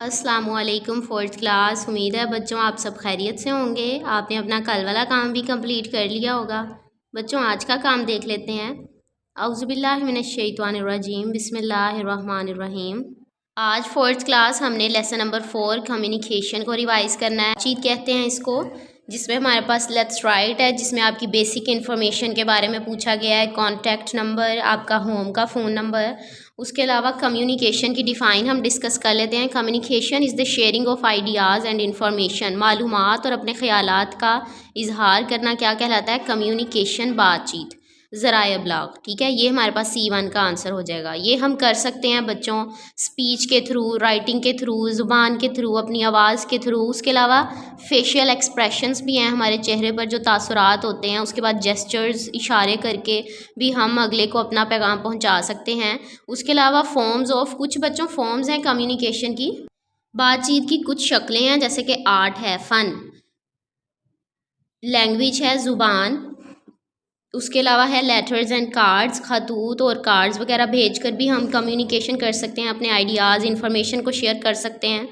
अस्सलामुअलैकुम fourth class. उम्मीद है बच्चों आप सब खैरियत से होंगे। आपने अपना कल वाला काम भी कंप्लीट कर लिया होगा। बच्चों आज का काम देख लेते हैं। औज़ुबिल्लाहि मिनश्शैतानिर्रजीम बिस्मिल्लाहिर्रहमानिर्रहीम। आज फोर्थ क्लास हमने लेसन नंबर 4 कम्युनिकेशन को रिवाइज़ करना है। चीज़ कहते हैं इसको, जिसमें हमारे पास लेट्स राइट है, जिसमें आपकी बेसिक इन्फॉर्मेशन के बारे में पूछा गया है। कॉन्टैक्ट नंबर, आपका होम का फ़ोन नंबर। उसके अलावा कम्युनिकेशन की डिफ़ाइन हम डिस्कस कर लेते हैं। Communication is the sharing of ideas and information. मालूमात और अपने ख़यालात का इजहार करना क्या कहलाता है? कम्युनिकेशन, बातचीत। ज़राए अबलाग, ठीक है, ये हमारे पास C1 का आंसर हो जाएगा। ये हम कर सकते हैं बच्चों स्पीच के थ्रू, राइटिंग के थ्रू, ज़ुबान के थ्रू, अपनी आवाज़ के थ्रू। उसके अलावा फेशियल एक्सप्रेशंस भी हैं, हमारे चेहरे पर जो तासुरात होते हैं। उसके बाद जेस्चर्स, इशारे करके भी हम अगले को अपना पैगाम पहुंचा सकते हैं। उसके अलावा फॉर्म्स ऑफ, कुछ बच्चों फॉर्म्स हैं कम्युनिकेशन की। बातचीत की कुछ शक्लें हैं, जैसे कि आर्ट है, फ़न, लैंग्वेज है, ज़ुबान। उसके अलावा है लेटर्स एंड कार्ड्स, खतूत और कार्ड्स वगैरह भेज कर भी हम कम्युनिकेशन कर सकते हैं, अपने आइडियाज़, इन्फॉर्मेशन को शेयर कर सकते हैं।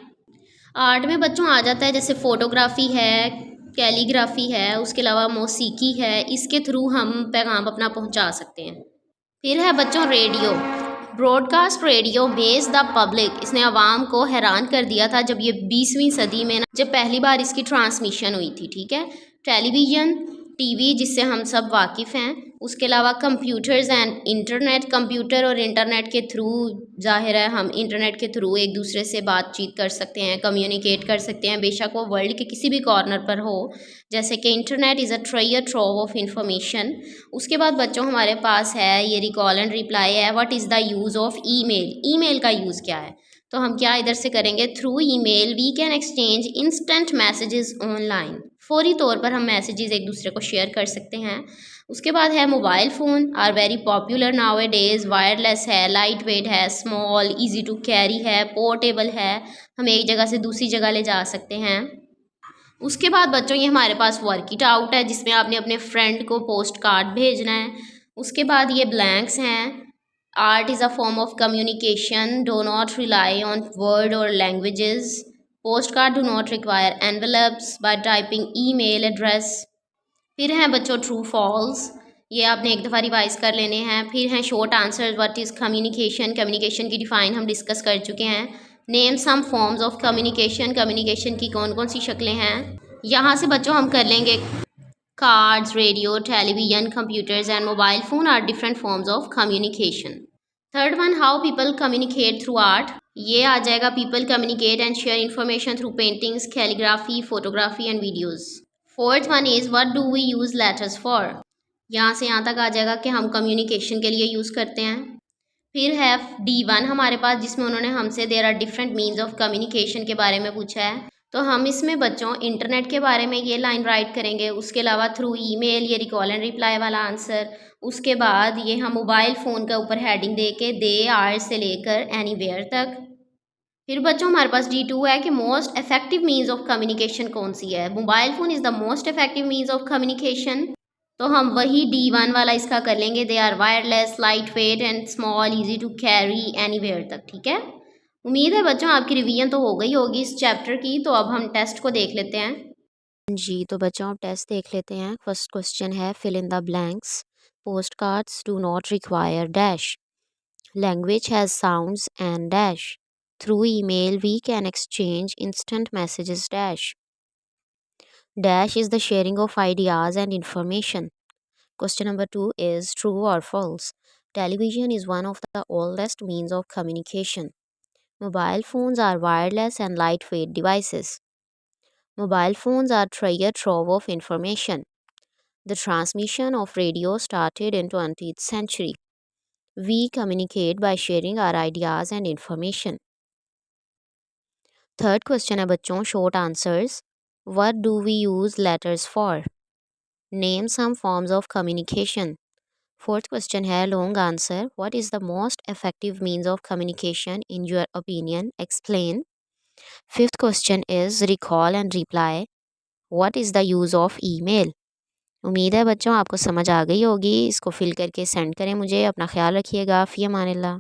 आर्ट में बच्चों आ जाता है जैसे फ़ोटोग्राफ़ी है, कैलीग्राफी है, उसके अलावा मौसीकी है। इसके थ्रू हम पैगाम अपना पहुंचा सकते हैं। फिर है बच्चों radio. Broadcast radio base the public, इसने आवाम को हैरान कर दिया था जब ये 20वीं सदी में ना, जब पहली बार इसकी ट्रांसमिशन हुई थी, ठीक है। टेलीविज़न, टीवी, जिससे हम सब वाकिफ़ हैं। उसके अलावा कंप्यूटर्स एंड इंटरनेट, कंप्यूटर और इंटरनेट के थ्रू, जाहिर है हम इंटरनेट के थ्रू एक दूसरे से बातचीत कर सकते हैं, कम्युनिकेट कर सकते हैं, बेशक वो वर्ल्ड के किसी भी कॉर्नर पर हो। जैसे कि internet is a treasure trove of information. उसके बाद बच्चों हमारे पास है ये रिकॉल एंड रिप्लाई है। What is the use of email? Email का यूज़ क्या है? तो हम क्या इधर से करेंगे, through email we can exchange instant messages online. फौरी तौर पर हम मैसेजेस एक दूसरे को शेयर कर सकते हैं। उसके बाद है mobile phone are very popular nowadays. Wireless है, लाइट वेट है, स्मॉल, ईजी टू कैरी है, पोर्टेबल है, हम एक जगह से दूसरी जगह ले जा सकते हैं। उसके बाद बच्चों ये हमारे पास वर्क इट आउट है, जिसमें आपने अपने फ्रेंड को पोस्ट कार्ड भेजना है। उसके बाद ये ब्लैंक्स हैं। Art is a form of communication, do not rely on word और languages. Post card do not require envelopes by typing email address. फिर हैं बच्चों ट्रू फॉल्स, ये आपने एक दफ़ा रिवाइज कर लेने हैं। फिर हैं short answer, what is communication? Communication की डिफ़ाइन हम डिस्कस कर चुके हैं। Name some forms of communication, communication की कौन कौन सी शक्लें हैं। यहाँ से बच्चों हम कर लेंगे cards, radio, television, computers and mobile phone are different forms of communication. Third one, how people communicate through art, ये आ जाएगा people communicate and share information through paintings, calligraphy, photography and videos. Fourth one is what do we use letters for, यहाँ से यहाँ तक आ जाएगा कि हम कम्युनिकेशन के लिए यूज़ करते हैं। फिर है D1 हमारे पास, जिसमें उन्होंने हमसे there are different means of communication के बारे में पूछा है। तो हम इसमें बच्चों इंटरनेट के बारे में ये लाइन राइट करेंगे। उसके अलावा थ्रू ईमेल, ये रिकॉल एंड रिप्लाई वाला आंसर। उसके बाद ये हम मोबाइल फ़ोन के ऊपर हेडिंग दे के दे आर से लेकर एनीवेयर तक। फिर बच्चों हमारे पास D2 है कि most effective means of communication कौन सी है। Mobile phone is the most effective means of communication, तो हम वही D1 वाला इसका कर लेंगे। They are wireless, light weight and small, easy to carry anywhere तक, ठीक है। उम्मीद है बच्चों आपकी रिवीजन तो हो गई होगी इस चैप्टर की। तो अब हम टेस्ट को देख लेते हैं जी। तो बच्चों आप टेस्ट देख लेते हैं। फर्स्ट क्वेश्चन है fill in the blanks. Post cards do not require dash. Language has sounds and dash. Through email we can exchange instant messages dash. Dash is the sharing of ideas and information. Question number 2 is true or false. Television is one of the oldest means of communication. Mobile phones are wireless and lightweight devices. Mobile phones are treasure trove of information. The transmission of radio started in 20th century. We communicate by sharing our ideas and information. Third question है बच्चों short answers. What do we use letters for? Name some forms of communication. Fourth question है long answer. What is the most effective means of communication in your opinion? Explain. Fifth question is recall and reply. What is the use of email? उम्मीद है बच्चों आपको समझ आ गई होगी। इसको fill करके सेंड करें मुझे। अपना ख्याल रखिएगा। फ़ी अमानिल्लाह।